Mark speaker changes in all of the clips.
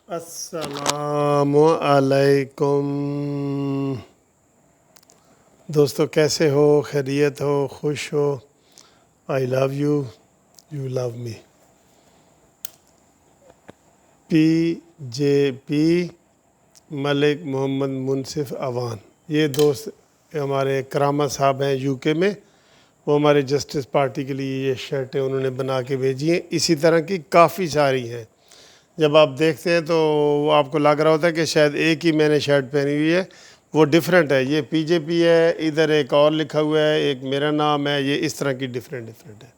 Speaker 1: السلام علیکم دوستو، کیسے ہو؟ خیریت ہو؟ خوش ہو؟ آئی لو یو، یو لو می۔ پی جے پی ملک محمد منصف اوان، یہ دوست ہمارے کرامہ صاحب ہیں یو کے میں، وہ ہمارے جسٹس پارٹی کے لیے یہ شرٹیں انہوں نے بنا کے بھیجی ہیں۔ اسی طرح کی کافی ساری ہیں، جب آپ دیکھتے ہیں تو وہ آپ کو لگ رہا ہوتا ہے کہ شاید ایک ہی میں نے شرٹ پہنی ہوئی ہے، وہ ڈیفرنٹ ہے۔ یہ پی جے پی ہے، ادھر ایک اور لکھا ہوا ہے، ایک میرا نام ہے، یہ اس طرح کی ڈیفرنٹ ہے۔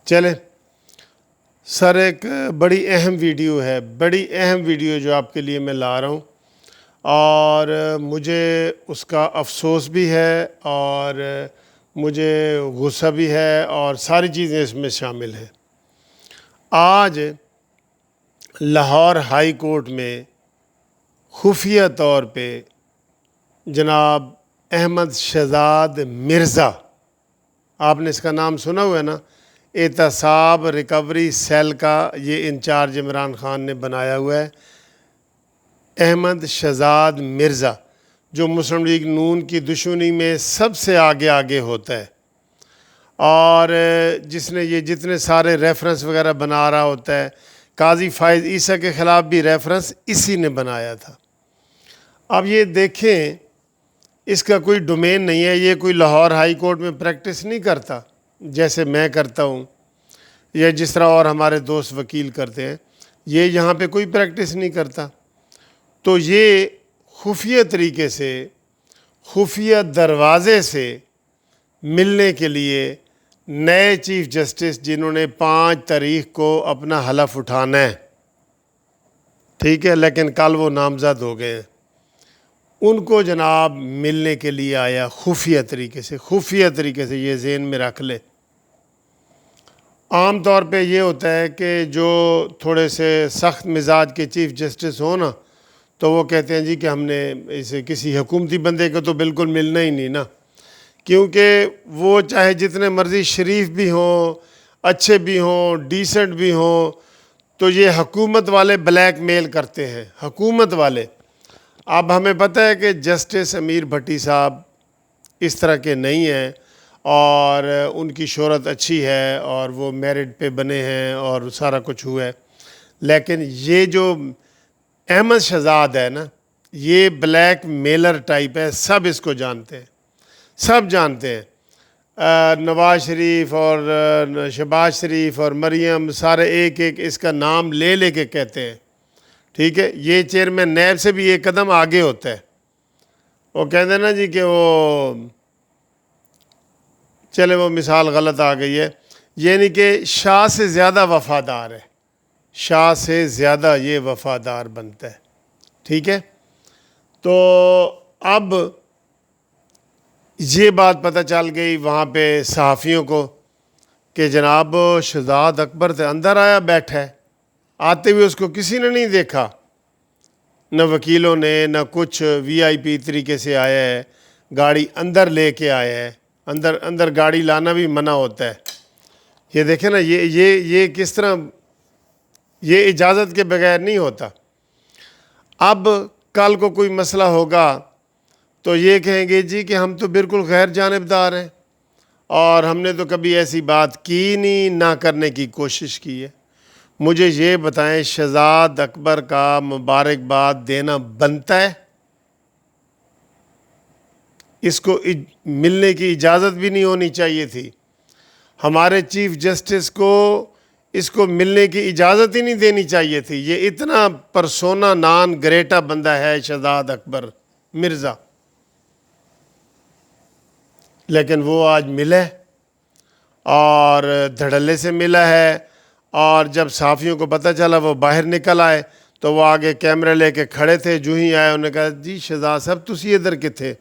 Speaker 1: چلیں سر، ایک بڑی اہم ویڈیو جو آپ کے لیے میں لا رہا ہوں، اور مجھے اس کا افسوس بھی ہے اور مجھے غصہ بھی ہے، اور ساری چیزیں اس میں شامل ہیں۔ آج لاہور ہائی کورٹ میں خفیہ طور پہ جناب احمد شہزاد مرزا، آپ نے اس کا نام سنا ہوا ہے نا، احتساب ریکوری سیل کا یہ انچارج عمران خان نے بنایا ہوا ہے۔ احمد شہزاد مرزا جو مسلم لیگ نون کی دشمنی میں سب سے آگے ہوتا ہے، اور جس نے یہ جتنے سارے ریفرنس وغیرہ بنا رہا ہوتا ہے، قاضی فائز عیسیٰ کے خلاف بھی ریفرنس اسی نے بنایا تھا۔ اب یہ دیکھیں، اس کا کوئی ڈومین نہیں ہے، یہ کوئی لاہور ہائی کورٹ میں پریکٹس نہیں کرتا جیسے میں کرتا ہوں، یا جس طرح اور ہمارے دوست وکیل کرتے ہیں، یہ یہاں پہ کوئی پریکٹس نہیں کرتا۔ تو یہ خفیہ طریقے سے، خفیہ دروازے سے ملنے کے لیے نئے چیف جسٹس جنہوں نے 5 تاریخ کو اپنا حلف اٹھانا ہے، ٹھیک ہے، لیکن کل وہ نامزد ہو گئے ہیں، ان کو جناب ملنے کے لیے آیا خفیہ طریقے سے، یہ ذہن میں رکھ لے۔ عام طور پہ یہ ہوتا ہے کہ جو تھوڑے سے سخت مزاج کے چیف جسٹس ہوں نا، تو وہ کہتے ہیں جی کہ ہم نے اسے کسی حکومتی بندے کو تو بالکل ملنا ہی نہیں نا، کیونکہ وہ چاہے جتنے مرضی شریف بھی ہوں، اچھے بھی ہوں، ڈیسنٹ بھی ہوں، تو یہ حکومت والے بلیک میل کرتے ہیں، حکومت والے۔ اب ہمیں پتہ ہے کہ جسٹس امیر بھٹی صاحب اس طرح کے نہیں ہیں، اور ان کی شہرت اچھی ہے، اور وہ میرٹ پہ بنے ہیں، اور سارا کچھ ہوا ہے، لیکن یہ جو احمد شہزاد ہے نا، یہ بلیک میلر ٹائپ ہے، سب اس کو جانتے ہیں، سب جانتے ہیں۔ نواز شریف اور شہباز شریف اور مریم سارے ایک اس کا نام لے کے کہتے ہیں، ٹھیک ہے۔ یہ چیئرمین نیب سے بھی ایک قدم آگے ہوتا ہے، وہ کہتے ہیں نا جی کہ وہ چلے وہ مثال غلط آ گئی ہے، یعنی کہ شاہ سے زیادہ وفادار ہے، شاہ سے زیادہ یہ وفادار بنتا ہے، ٹھیک ہے۔ تو اب یہ بات پتہ چل گئی وہاں پہ صحافیوں کو کہ جناب شہزاد اکبر سے اندر آیا بیٹھا ہے، آتے ہوئے اس کو کسی نے نہیں دیکھا، نہ وکیلوں نے، نہ کچھ، وی آئی پی طریقے سے آیا ہے، گاڑی اندر لے کے آیا ہے، اندر گاڑی لانا بھی منع ہوتا ہے۔ یہ دیکھیں نا، یہ کس طرح، یہ اجازت کے بغیر نہیں ہوتا۔ اب کل کو کوئی مسئلہ ہوگا تو یہ کہیں گے جی کہ ہم تو بالکل غیر جانبدار ہیں، اور ہم نے تو کبھی ایسی بات کی نہیں، نہ کرنے کی کوشش کی ہے۔ مجھے یہ بتائیں، شہزاد اکبر کا مبارکباد دینا بنتا ہے؟ اس کو ملنے کی اجازت بھی نہیں ہونی چاہیے تھی، ہمارے چیف جسٹس کو اس کو ملنے کی اجازت ہی نہیں دینی چاہیے تھی۔ یہ اتنا پرسونا نان گریٹا بندہ ہے شہزاد اکبر مرزا، لیکن وہ آج ملا ہے، اور دھڑلے سے ملا ہے، اور جب صحافیوں کو پتہ چلا وہ باہر نکل آئے، تو وہ آگے کیمرہ لے کے کھڑے تھے، جو ہی آئے انہوں نے کہا جی شہزاد صاحب تسی ادھر کتھے؟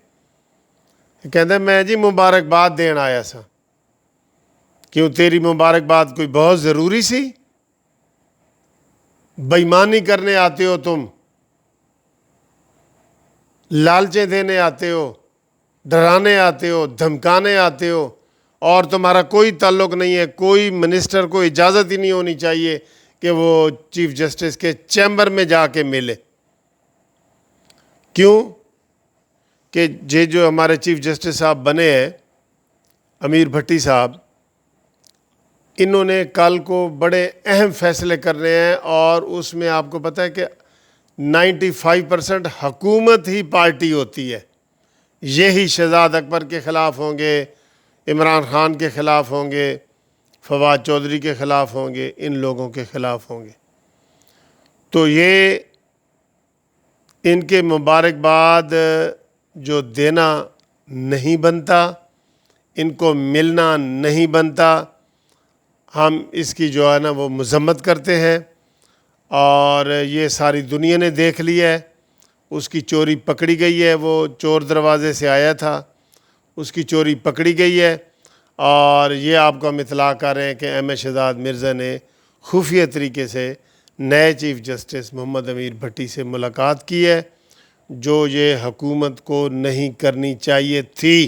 Speaker 1: کہتے ہیں میں جی مبارکباد دین آیا سا۔ کیوں تیری مبارکباد کوئی بہت ضروری سی؟ بےایمانی کرنے آتے ہو تم، لالچیں دینے آتے ہو، ڈرانے آتے ہو، دھمکانے آتے ہو، اور تمہارا کوئی تعلق نہیں ہے، کوئی منسٹر کو اجازت ہی نہیں ہونی چاہیے کہ وہ چیف جسٹس کے چیمبر میں جا کے ملے. کیوں کہ یہ جو ہمارے چیف جسٹس صاحب بنے ہیں امیر بھٹی صاحب، انہوں نے کل کو بڑے اہم فیصلے کرنے ہیں، اور اس میں آپ کو پتہ ہے کہ 95% حکومت ہی پارٹی ہوتی ہے. یہی شہزاد اکبر کے خلاف ہوں گے، عمران خان کے خلاف ہوں گے، فواد چودھری کے خلاف ہوں گے، ان لوگوں کے خلاف ہوں گے. تو یہ ان کے مبارکباد جو دینا نہیں بنتا، ان کو ملنا نہیں بنتا. ہم اس کی جو ہے نا وہ مذمت کرتے ہیں، اور یہ ساری دنیا نے دیکھ لیا ہے. اس کی چوری پکڑی گئی ہے، وہ چور دروازے سے آیا تھا، اس کی چوری پکڑی گئی ہے. اور یہ آپ کو ہم اطلاع کر رہے ہیں کہ ایم اے شہزاد مرزا نے خفیہ طریقے سے نئے چیف جسٹس محمد امیر بھٹی سے ملاقات کی ہے، جو یہ حکومت کو نہیں کرنی چاہیے تھی.